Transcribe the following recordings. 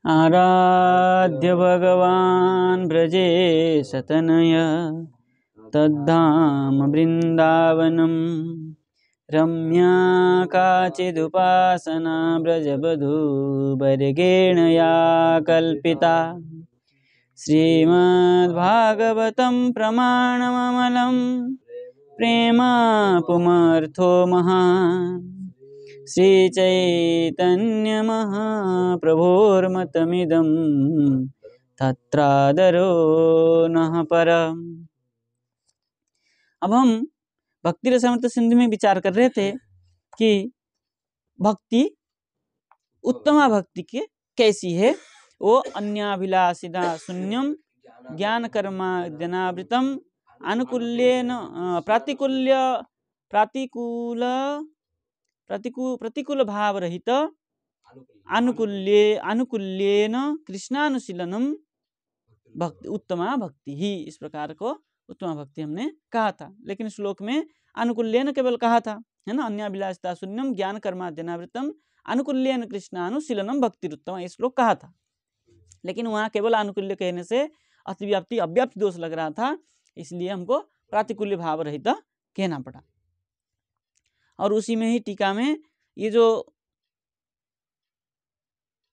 आराध्य भगवान् ब्रजेशतनय तद्धाम वृन्दावनं रम्या काचिदुपासना ब्रजवधूवर्गेण या कल्पिता श्रीमद्भागवतं प्रमाणममलं प्रेमा पुमर्थो महान् श्रीचैतन्यमहाप्रभोर्मतमिदं तत्रादरो नः परम्। अब हम भक्ति रसामृत सिंधु में विचार कर रहे थे कि भक्ति उत्तमा भक्ति के कैसी है। वो अन्याभिलाषिता शून्यम ज्ञान कर्मा जनावृतम अनुकूल्येन प्रतिकूल भाव रहित अनुकूल्येन कृष्णानुशीलनम भक्ति उत्तमा भक्ति ही। इस प्रकार को उत्तमा भक्ति हमने कहा था, लेकिन श्लोक में अनुकूल्येन केवल कहा था, है ना। अन्याभिलाषिता शून्यम ज्ञान कर्माद्यनावृतम अनुकूल्येन कृष्णानुशीलनम भक्तिरुत्तमा, ये श्लोक कहा था। लेकिन वहाँ केवल अनुकूल्य कहने से अतिव्याप्ति अव्याप्ति दोष लग रहा था, इसलिए हमको प्रातिकूल्य भाव रहित कहना पड़ा। और उसी में ही टीका में ये जो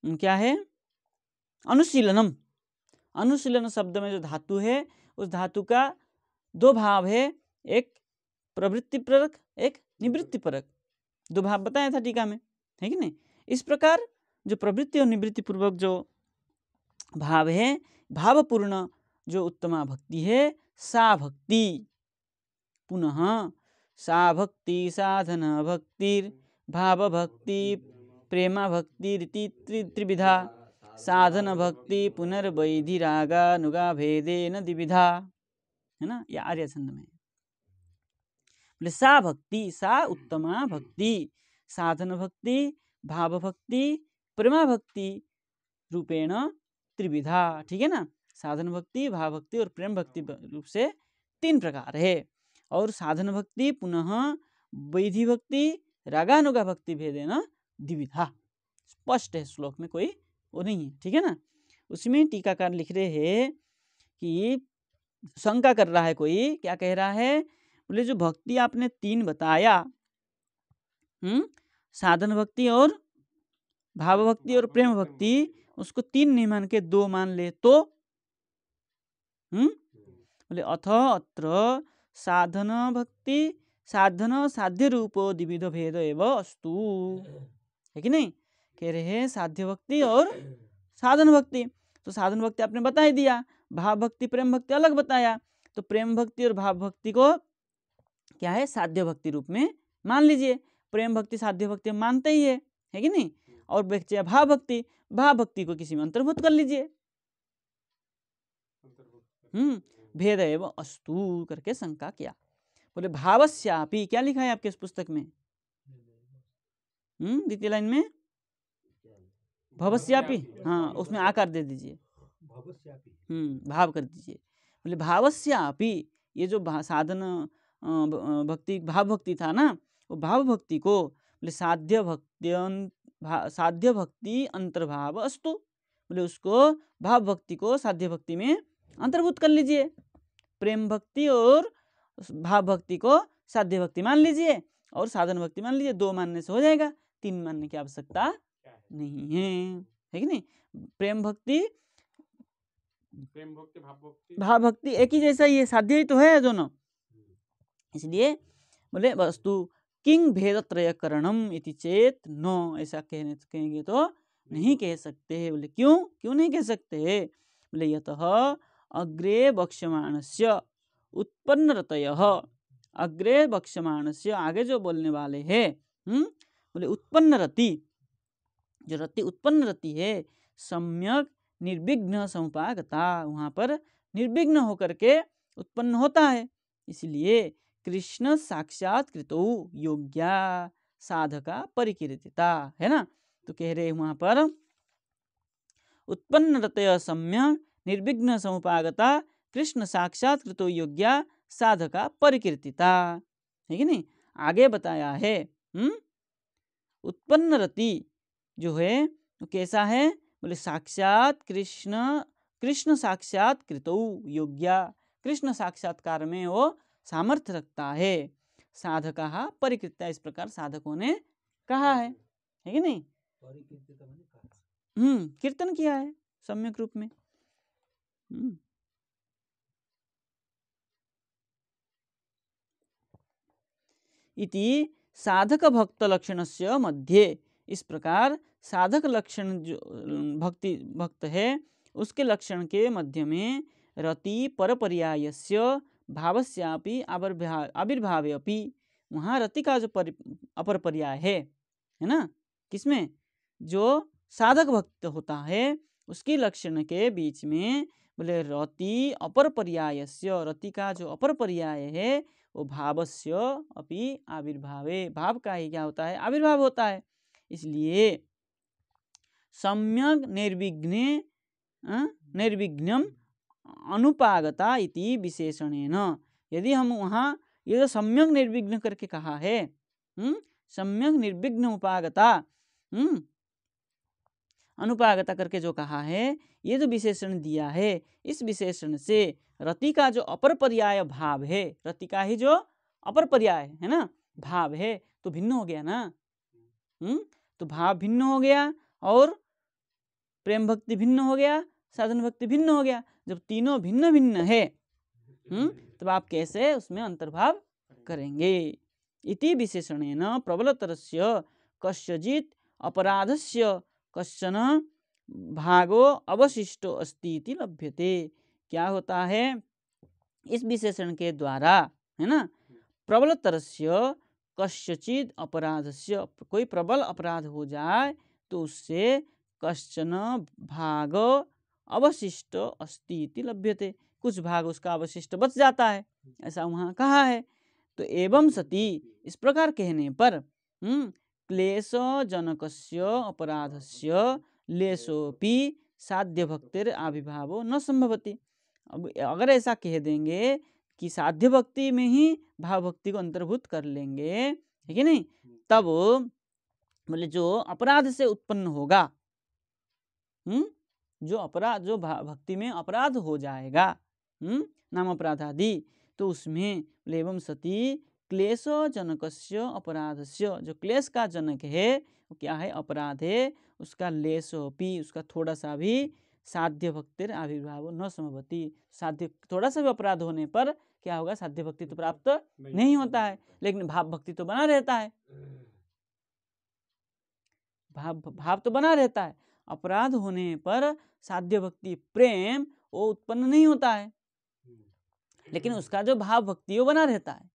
क्या है, अनुशीलनम, अनुशीलन शब्द में जो धातु है उस धातु का दो भाव है, एक प्रवृत्ति परक, एक निवृत्ति परक। दो भाव बताया था टीका में, है कि नहीं। इस प्रकार जो प्रवृत्ति और निवृत्ति पूर्वक जो भाव है, भावपूर्ण जो उत्तमा भक्ति है, सा भक्ति पुनः सा भक्ति साधना भक्तिर भाव भक्ति प्रेमा भक्ति त्रिविधा साधन भक्ति पुनर्वैधि रागानुगा भेदेन द्विविधा, है ना। या आर्य छंद में बोले सा भक्ति, सा उत्तमा भक्ति, साधन भक्ति भाव भक्ति प्रेमा भक्ति रूपेण त्रिविधा, ठीक है ना। साधन भक्ति भाव भक्ति और प्रेम भक्ति रूप से तीन प्रकार है। और साधन भक्ति पुनः वैधि भक्ति रागानुगा भक्ति भेदेन द्विविधा, स्पष्ट है श्लोक में, कोई वो नहीं है, ठीक है ना। उसमें टीकाकार लिख रहे हैं कि शंका कर रहा है कोई, क्या कह रहा है, बोले जो भक्ति आपने तीन बताया, साधन भक्ति और भाव भक्ति और प्रेम भक्ति, उसको तीन नहीं मान के दो मान ले तो, बोले अथ अत्र साधन भक्ति साधन साध्य रूपो द्विविध भेद एवं अस्तु, है कि नहीं। कह रहे हैं साध्य भक्ति और साधन भक्ति, तो साधन भक्ति आपने बता ही दिया, भाव भक्ति प्रेम भक्ति अलग बताया, तो प्रेम भक्ति और भाव भक्ति को क्या है, साध्य भक्ति रूप में मान लीजिए। प्रेम भक्ति साध्य भक्ति मानते ही है कि नहीं। और बच्चे भाव भक्ति, भाव भक्ति को किसी में अंतर्भूत कर लीजिए। भेद एवं अस्तु करके शंका किया। बोले भावस्यापि, क्या लिखा है आपके इस पुस्तक में, द्वितीय लाइन में भवस्यापि, हाँ उसमें आकार दे दीजिए, भाव कर दीजिए। बोले भावस्यापि, ये जो साधन भक्ति भाव भक्ति था ना, वो भाव भक्ति को बोले साध्य भक्ति अंतर्भाव अस्तु, बोले उसको भाव भक्ति को साध्य भक्ति में अंतर्भूत कर लीजिए। प्रेम भक्ति और भाव भक्ति को साध्य भक्ति मान लीजिए और साधन भक्ति मान लीजिए। दो मानने से हो जाएगा, तीन मानने की आवश्यकता नहीं है कि नहीं। प्रेम भक्ति भाव भक्ति एक ही जैसा ही है, साध्य ही तो है दोनों। इसलिए बोले वस्तु किंग भेद त्रयकरणम इति चेत नो, ऐसा कहेंगे तो नहीं कह सकते। बोले क्यों नहीं कह सकते। बोले यतः अग्रे वक्ष्यमाणस्य उत्पन्नरतयः, अग्रे वक्ष्यमाणस्य आगे जो बोलने वाले हैं, बोले उत्पन्न रति, जो रति उत्पन्न रति है, सम्यक निर्विघ्न समुपागता, वहाँ पर निर्विघ्न होकर के उत्पन्न होता है। इसलिए कृष्ण साक्षात कृतो योग्या साधका परिकीर्तिता, है ना। तो कह रहे वहाँ पर उत्पन्न रतय सम्यक निर्विघ्न समुपागता कृष्ण साक्षात कृतो योग्या साधका परिकीर्तिता, है कि नहीं। आगे बताया है उत्पन्न रति जो है तो कैसा है, बोले साक्षात कृष्ण साक्षात कृतौ योग्या, कृष्ण साक्षात्कार में वो सामर्थ्य रखता है। साधकः परिकृत्य, इस प्रकार साधकों ने कहा है कि नहीं? कीर्तन किया है सम्यक रूप में। इति साधक भक्त लक्षणस्य मध्ये, इस प्रकार साधक लक्षण जो भक्त है उसके लक्षण के मध्य में रति परपर्यायस्य भावस्यापि आविर्भावे अपि, वहाँ रति का जो अपर पर्याय है ना, किसमें? जो साधक भक्त होता है उसकी लक्षण के बीच में बोले रति अपर पर्यायस्य, रति का जो अपर पर्याय है वो भावस्य अपि आविर्भावे, भाव का ही क्या होता है? आविर्भाव होता है। इसलिए सम्यक निर्विघ्नम अनुपागता इति विशेषणेन, यदि हम वहाँ ये जो सम्यक निर्विघ्न करके कहा है, सम्यक निर्विघ्न उपागता, अनुपागता करके जो कहा है, ये जो विशेषण दिया है, इस विशेषण से रति का जो अपर पर्याय भाव है, रति का ही जो अपर पर्याय है ना भाव है, तो भिन्न हो गया ना। तो भाव भिन्न हो गया और प्रेम भक्ति भिन्न हो गया, साधन भक्ति भिन्न हो गया। जब तीनों भिन्न भिन्न है तब आप कैसे उसमें अंतर्भाव करेंगे? इति विशेषणेन प्रबलतरस्य कस्यचित् अपराधस्य कश्चन भागो अवशिष्टो अस्ति इति लभ्यते। क्या होता है? इस विशेषण के द्वारा, है ना, प्रबलतरस्य कस्यचित् अपराधस्य, कोई प्रबल अपराध हो जाए तो उससे कश्चन भाग अवशिष्ट अस्ति इति लभ्यते, कुछ भाग उसका अवशिष्ट बच जाता है, ऐसा वहाँ कहा है। तो एवं सति, इस प्रकार कहने पर क्लेश जनकस्य अपराधस्य लेशोपि साध्य भक्तिर आविर्भावो न संभवति। अब अगर ऐसा कह देंगे कि साध्य भक्ति में ही भाव भक्ति को अंतर्भूत कर लेंगे, है कि नहीं, तब बोले जो अपराध से उत्पन्न होगा, जो अपराध, जो भक्ति में अपराध हो जाएगा, नाम अपराध आदि, तो उसमें एवं सती क्लेश जनकस्य अपराधस्य, जो क्लेश का जनक है वो क्या है? अपराध है, उसका लेशोपि, उसका थोड़ा सा भी साध्य भक्तिर आविर्भाव न संभवति, साध्य थोड़ा सा भी अपराध होने पर क्या होगा? साध्य भक्ति तो प्राप्त नहीं होता है, लेकिन भाव भक्ति तो बना रहता है, भाव तो बना रहता है। अपराध होने पर साध्य भक्ति प्रेम वो उत्पन्न नहीं होता है, लेकिन उसका जो भाव भक्ति वो बना रहता है।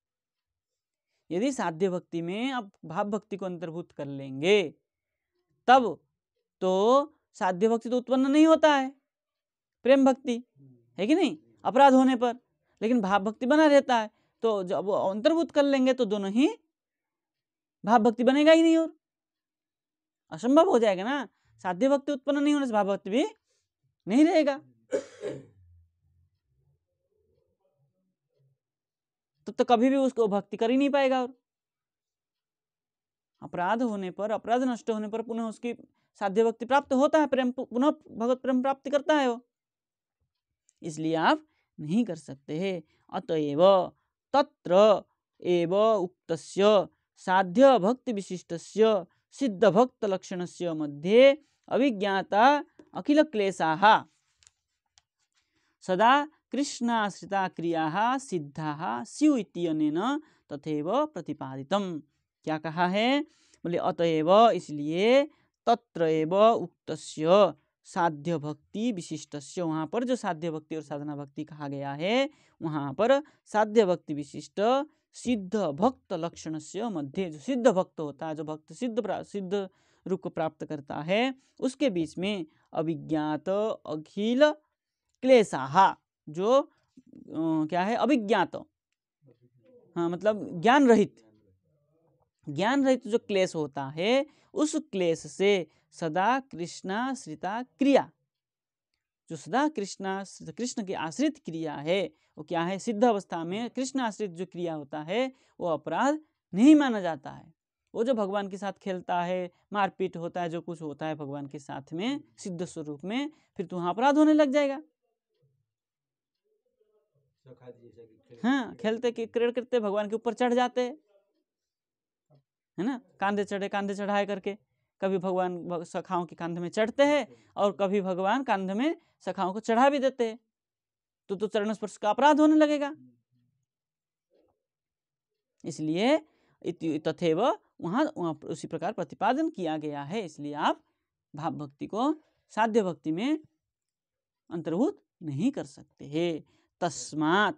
यदि साध्य भक्ति में आप भाव भक्ति को अंतर्भूत कर लेंगे तब तो साध्य भक्ति तो उत्पन्न नहीं होता है, प्रेम भक्ति, है कि नहीं, अपराध होने पर, लेकिन भाव भक्ति बना रहता है। तो जब वो अंतर्भूत कर लेंगे तो दोनों ही, भाव भक्ति बनेगा ही नहीं और असंभव हो जाएगा ना। साध्य भक्ति उत्पन्न नहीं होने से भाव भक्ति भी नहीं रहेगा। तो कभी भी उसको भक्ति कर ही नहीं पाएगा। और अपराध होने पर, अपराध नष्ट होने पर पुनः उसकी साध्य भक्ति प्राप्त होता है, प्रेम पुनः भगवत प्रेम प्राप्ति करता है वो, इसलिए आप नहीं कर सकते हैं। अतएव तत्र एव उक्तस्य साध्य भक्ति विशिष्टस्य सिद्ध भक्त लक्षणस्य मध्ये अभिज्ञाता अखिल क्लेशाः सदा कृष्णाश्रिता क्रियाः सिद्धाः स्युः इत्यनेन तथैव प्रतिपादितम्। क्या कहा है? बोले अतएव, इसलिए तत्र एव उक्तस्य साध्य भक्ति विशिष्टस्य, वहाँ पर जो साध्य भक्ति और साधना भक्ति कहा गया है, वहाँ पर साध्य भक्ति विशिष्ट सिद्ध भक्त लक्षणस्य मध्य, जो सिद्ध भक्त होता है, जो भक्त सिद्ध रूप को प्राप्त करता है, उसके बीच में अभिज्ञात अखिल क्लेशाः, जो क्या है? अभिज्ञात, हाँ, मतलब ज्ञान रहित जो क्लेश होता है, उस क्लेश से सदा कृष्णाश्रिता क्रिया, जो सदा कृष्ण की आश्रित क्रिया है, वो क्या है? सिद्ध अवस्था में कृष्ण आश्रित जो क्रिया होता है वो अपराध नहीं माना जाता है। वो जो भगवान के साथ खेलता है, मारपीट होता है, जो कुछ होता है भगवान के साथ में सिद्ध स्वरूप में, फिर तो वहाँ अपराध होने लग जाएगा। हाँ, खेलते क्रीड़ा करते भगवान के ऊपर चढ़ जाते है ना, कांधे चढ़ाए करके, कभी भगवान सखाओं के कांधे में चढ़ते हैं और कभी भगवान कांधे में सखाओं को चढ़ा भी देते हैं, तो चरण स्पर्श का अपराध होने लगेगा। इसलिए तथैव वहाँ उसी प्रकार प्रतिपादन किया गया है। इसलिए आप भाव भक्ति को साध्य भक्ति में अंतर्भूत नहीं कर सकते हैं। तस्मात्,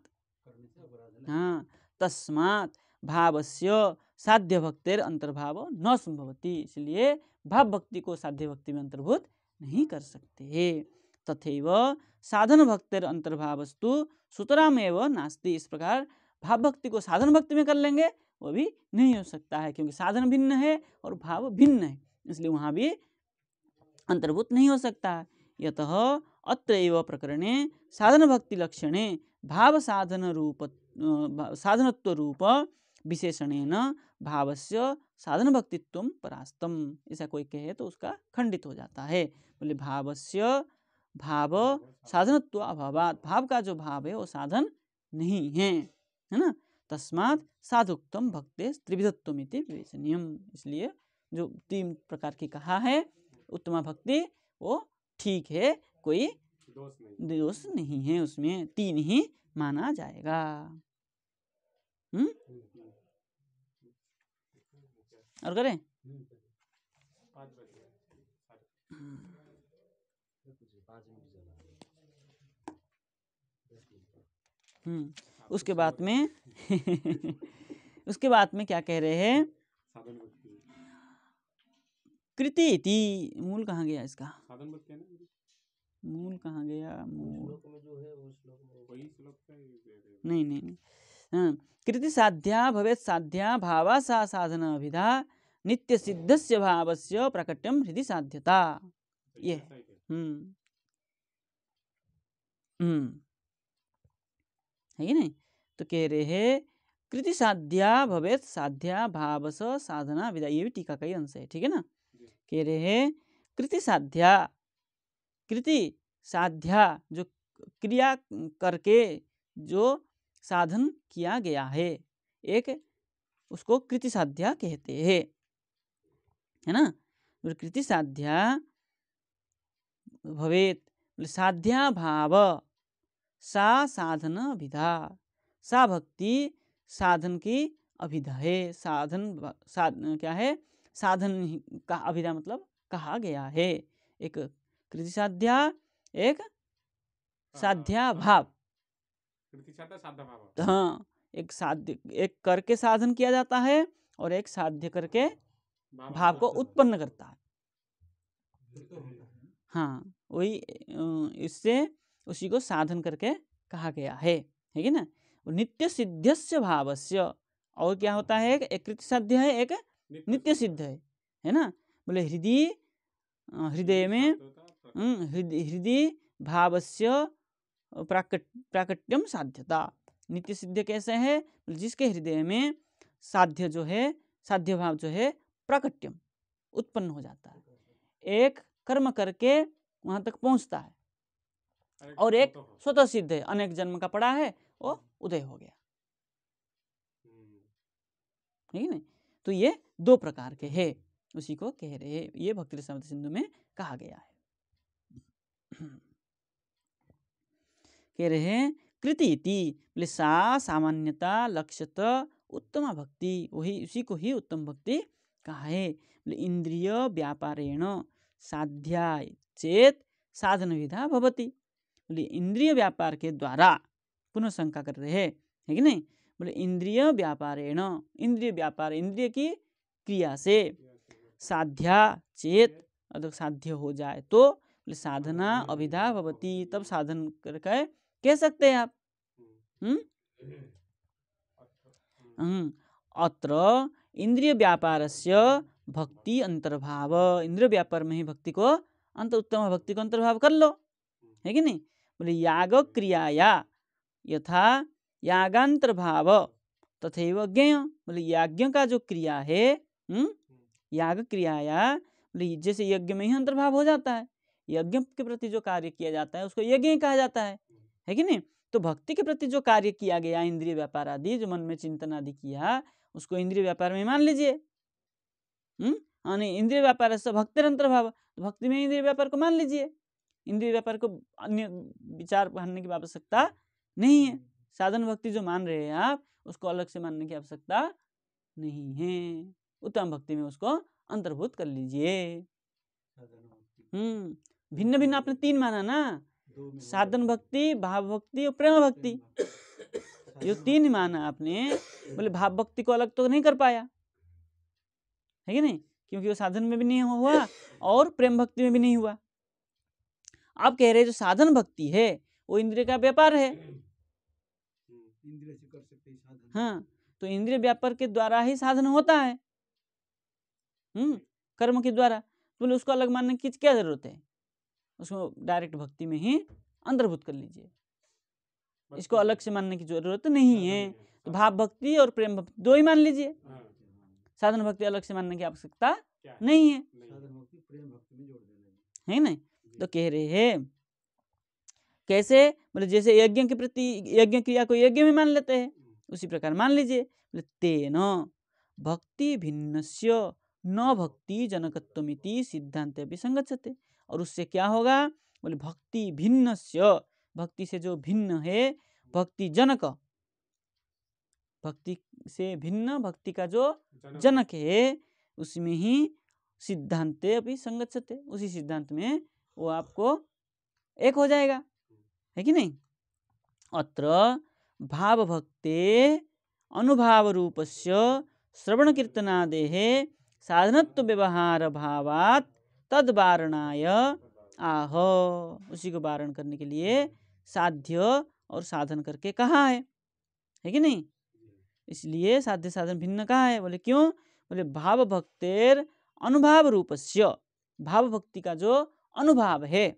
हाँ, तस्मात् भावस्य साध्य भक्तिर अंतर्भाव न संभवति। इसलिए भाव भक्ति को साध्य भक्ति में अंतर्भूत नहीं कर सकते हैं। तथैव साधन भक्तिर अंतर्भावस्तु सुतरामेव नास्ति। इस प्रकार भाव भक्ति को साधन भक्ति में कर लेंगे वो भी नहीं हो सकता है, क्योंकि साधन भिन्न है और भाव भिन्न है, इसलिए वहाँ भी अंतर्भूत नहीं हो सकता। यतः अत्रैव प्रकरणे साधन भक्ति लक्षणे भाव साधनत्व रूप विशेषणेन भावस्य साधन भक्तित्वं परास्तम। ऐसा कोई कहे तो उसका खंडित हो जाता है। बोले भावस्य भाव साधनत्व अभावात्, भाव का जो भाव है वो साधन नहीं है ना। तस्मात् साधुक्तम भक्ते त्रिविधत्वमिति विवेचनीयम। इसलिए जो 3 प्रकार की कहा है उत्तम भक्ति वो ठीक है, कोई दोष नहीं है उसमें, 3 ही माना जाएगा। और करें उसके बाद में उसके बाद में क्या कह रहे हैं, कृति इति। मूल कहाँ गया इसका, मूल कहाँ गया, मूल नहीं हाँ, कृति साध्या भवेत् साध्या भावा सा साधन अभिधा नित्य सिद्धस्य भावस्य प्रकट्यम हृदि साध्यता। ये है कि नहीं। तो कह रहे हैं कृति साध्या भवेत् साध्या भावस साधना विधा, ये भी टीका का ही अंश है, ठीक है ना। कह रहे हैं कृति साध्या, कृति साध्या जो क्रिया करके जो साधन किया गया है, एक उसको कृति साध्या कहते हैं, है ना। कृति साध्या भवेत् साध्या भाव सा साधन विधा, सा भक्ति साधन की अभिधा है। साधन क्या है, साधन का अभिधा मतलब कहा गया है। एक कृति साध्या, एक साध्या भाव। हाँ, एक साध्य, एक करके साधन किया जाता है और एक साध्य करके भाव को उत्पन्न करता है। हाँ, वही इससे उसी को साधन करके कहा गया है कि ना। नित्य सिद्धस्य भावस्य, और क्या होता है, एक कृति साध्य है, एक नित्य सिद्ध है ना। बोले हृदय में हृदय भावस्य प्राकट्यम साध्यता। नित्य सिद्ध कैसे है, जिसके हृदय में साध्य जो है, साध्य भाव जो है प्राकट्यम उत्पन्न हो जाता है, एक कर्म करके वहां तक पहुंचता है, और एक स्वतः सिद्ध है, अनेक जन्म का पड़ा है, वो उदय हो गया, ठीक है ना। तो ये 2 प्रकार के हैं, उसी को कह रहे हैं, ये भक्ति रसामृत सिंधु में कहा गया है। कह रहे हैं कृति इति, बोले सा सामान्यता लक्ष्यत उत्तम भक्ति, वही उसी को ही उत्तम भक्ति कहा है। बोले इंद्रिय व्यापारेण साध्या चेत साधन विधा भवति। बोले इंद्रिय व्यापार के द्वारा, पुनः शंका कर रहे हैं, है कि नहीं। बोले इंद्रिय व्यापारेण, इंद्रिय व्यापार इंद्रिय की क्रिया से, साध्या चेत अगर साध्य हो जाए तो बोले साधना अभिधा भवति, तब साधन करके कह सकते हैं आप। अत्र इंद्रिय व्यापारस्य भक्ति अंतर्भाव, इंद्रिय व्यापार में ही भक्ति को उत्तम भक्ति को अंतर्भाव कर लो, है कि नहीं। बोले याग क्रियाया यथा यागांतर्भाव तथैव ज्ञेय। बोले याज्ञ का जो क्रिया है याग क्रियाया, जैसे यज्ञ में ही अंतर्भाव हो जाता है। यज्ञ के प्रति जो कार्य किया जाता है उसको यज्ञ ही कहा जाता है कि नहीं। तो भक्ति के प्रति जो कार्य किया गया, इंद्रिय व्यापार आदि, जो मन में चिंतन आदि किया, उसको इंद्रिय व्यापार में मान लीजिए। इंद्रिय व्यापार से भक्तिर अंतर्भाव, तो भक्ति में इंद्रिय व्यापार को मान लीजिए। इंद्रिय व्यापार को अन्य विचार मानने की आवश्यकता नहीं है। साधन भक्ति जो मान रहे हैं आप, उसको अलग से मानने की आवश्यकता नहीं है। उत्तम भक्ति में उसको अंतर्भूत कर लीजिए। भिन्न भिन्न आपने 3 माना ना, साधन भक्ति, भाव भक्ति और प्रेम भक्ति। ये 3 माना आपने। बोले भाव भक्ति को अलग तो नहीं कर पाया, है कि नहीं, क्योंकि वो साधन में भी नहीं हुआ और प्रेम भक्ति में भी नहीं हुआ। आप कह रहे जो साधन भक्ति है वो इंद्रिय का व्यापार है। हाँ, तो इंद्रिय व्यापार के द्वारा ही साधन होता है, कर्म के द्वारा। बोले उसको अलग मानने की क्या जरूरत है, उसको डायरेक्ट भक्ति में ही अंतर्भूत कर लीजिए, इसको अलग से मानने की जरूरत नहीं है। तो भाव भक्ति और प्रेम भक्ति 2 ही मान लीजिए, साधन भक्ति अलग से मानने की आवश्यकता नहीं है, है नहीं। तो कह रहे हैं कैसे, बोले जैसे यज्ञ के प्रति यज्ञ क्रिया को यज्ञ में मान लेते हैं, उसी प्रकार मान लीजिए। बोले तेन भक्ति भिन्नस्य न भक्ति जनकत्वमिति सिद्धांत भी संगच्छते। और उससे क्या होगा, बोले भक्ति भिन्नस्य, भक्ति से जो भिन्न है, भक्ति जनक, भक्ति से भिन्न भक्ति का जो जनक है, उसमें ही सिद्धांत अभी संगच्छते, उसी सिद्धांत में वो आपको एक हो जाएगा, है कि नहीं। अत्र भाव भक्ते अनुभाव रूपस्य श्रवण कीर्तनादेः साधनत्व व्यवहार भावात् तद वारणाय आह, उसी को वारण करने के लिए साध्य और साधन करके कहा है कि नहीं। इसलिए साध्य साधन भिन्न कहा है। बोले क्यों, बोले भाव भक्तेर अनुभाव रूपस्य, भाव भक्ति का जो अनुभव है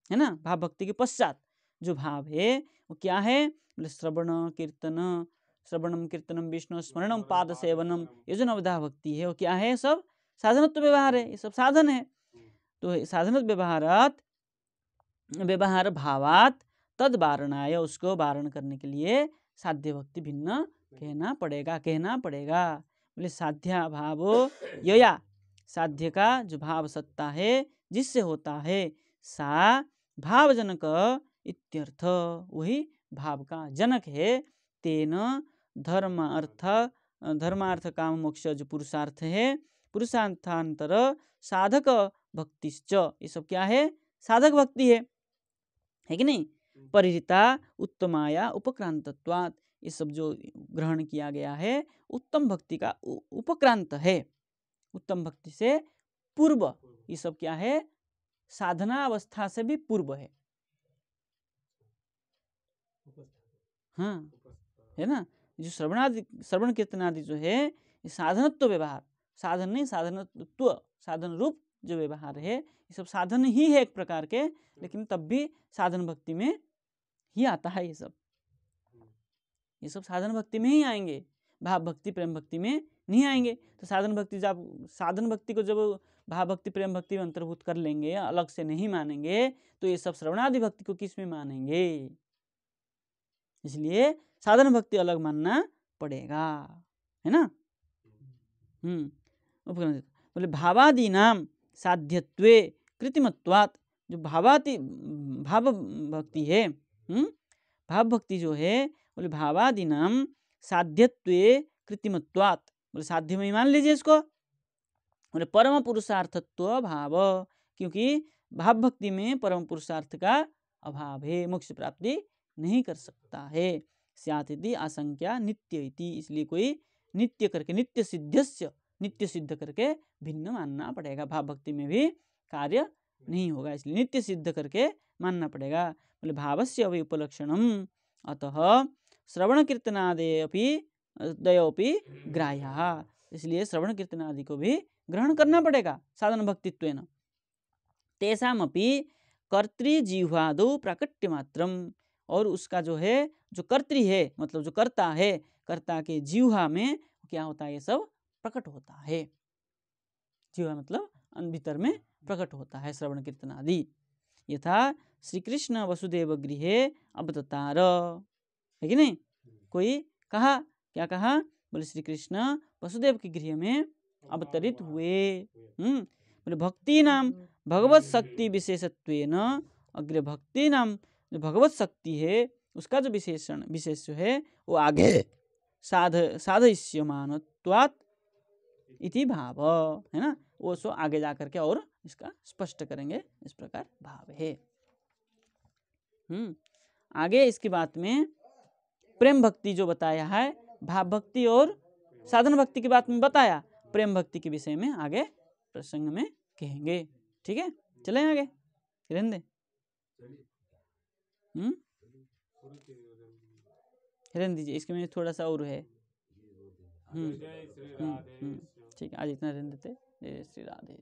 ना, भाव भक्ति के पश्चात जो भाव है वो क्या है, बोले श्रवण कीर्तन, श्रवणम कीर्तनम विष्णु स्मरणम पाद सेवनम, ये जो नवधा भक्ति है वो क्या है, सब साधनत्व व्यवहार है, ये सब साधन है। तो साधनत्व व्यवहार भावात तद वारणाय, उसको वारण करने के लिए साध्य भक्ति भिन्न कहना पड़ेगा। बोले साध्या भावो यया, साध्य का जो भाव सत्ता है जिससे होता है, सा भावजनक इत्यर्थ, वही भाव का जनक है। तेन धर्मार्थ काम मोक्ष जो पुरुषार्थ है, पुरुषार्थांतर साधक भक्तिश्च, ये सब क्या है, साधक भक्ति है कि नहीं। परिहिता उत्तमाया उपक्रांतत्वात्, ये सब जो ग्रहण किया गया है उत्तम भक्ति का उपक्रांत है, उत्तम भक्ति से पूर्व, ये सब क्या है, साधना अवस्था से भी पूर्व है। हाँ, है ना। जो श्रवण कीर्तन आदि जो है, ये साधनत्व व्यवहार, साधन नहीं, साधनत्व, साधन रूप जो व्यवहार है, ये सब साधन ही है एक प्रकार के, लेकिन तब भी साधन भक्ति में ही आता है। ये सब साधन भक्ति में ही आएंगे, भाव भक्ति प्रेम भक्ति में नहीं आएंगे। तो साधन भक्ति, जब साधन भक्ति को जब भाव भक्ति प्रेम भक्ति में अंतर्भूत कर लेंगे, अलग से नहीं मानेंगे, तो ये सब श्रवणादि भक्ति को किस में मानेंगे। इसलिए साधन भक्ति अलग मानना पड़ेगा, है ना। बोले भावादि नाम साध्यत्वे कृत्रिमत्वात्, जो भाव भक्ति है, भाव भक्ति जो है, बोले भावादि नाम साध्यत्वे कृत्रिमत्वात्, बोले साध्य में मान लीजिए इसको। बोले परम पुरुषार्थत्व भाव, क्योंकि भाव भक्ति में परम पुरुषार्थ का अभाव है, मोक्ष प्राप्ति नहीं कर सकता है। स्यात् इति आशंक्या नित्य इति, इसलिए कोई नित्य करके, नित्य सिद्धस्य, नित्य सिद्ध करके भिन्न मानना पड़ेगा। भाव भक्ति में भी कार्य नहीं होगा, इसलिए नित्य सिद्ध करके मानना पड़ेगा। बोले भावस्य अवि उपलक्षणम, अतः श्रवण कीर्तनादयपि ग्राह्यः, इसलिए श्रवण कीर्तनादि को भी ग्रहण करना पड़ेगा साधन भक्तित्वेन। तेषामपि कर्तृजिह्वादौ प्राकट्य मात्रम, और उसका जो है, जो कर्त्री है, मतलब जो कर्ता है, कर्ता के जिह्वा में क्या होता है, ये सब प्रकट होता है। उपस्थि हुआ मतलब भीतर में प्रकट होता है श्रवण कीर्तन आदि। यथा श्री कृष्ण वसुदेव गृहे अवततार, है कि नहीं? कोई कहा, क्या कहा? बोले श्री कृष्ण वसुदेव के गृह में अवतरित हुए। बोले भक्ति नाम भगवत शक्ति विशेषत्वेन, अग्रे भक्ति नाम जो भगवत शक्ति है उसका जो विशेष है वो आगे साधयिष्यमानत्वात् इति भाव, है ना? वो सो आगे जा करके और इसका स्पष्ट करेंगे, इस प्रकार भाव है। आगे इसकी बात में प्रेम भक्ति जो बताया है, भाव भक्ति और साधन भक्ति की बात में बताया, प्रेम भक्ति के विषय में आगे प्रसंग में कहेंगे। ठीक है, चलें आगे, रहने दे, रहने दीजिए, इसके में थोड़ा सा और है। ठीक है, आज इतना रहने देते। जय श्री राधे।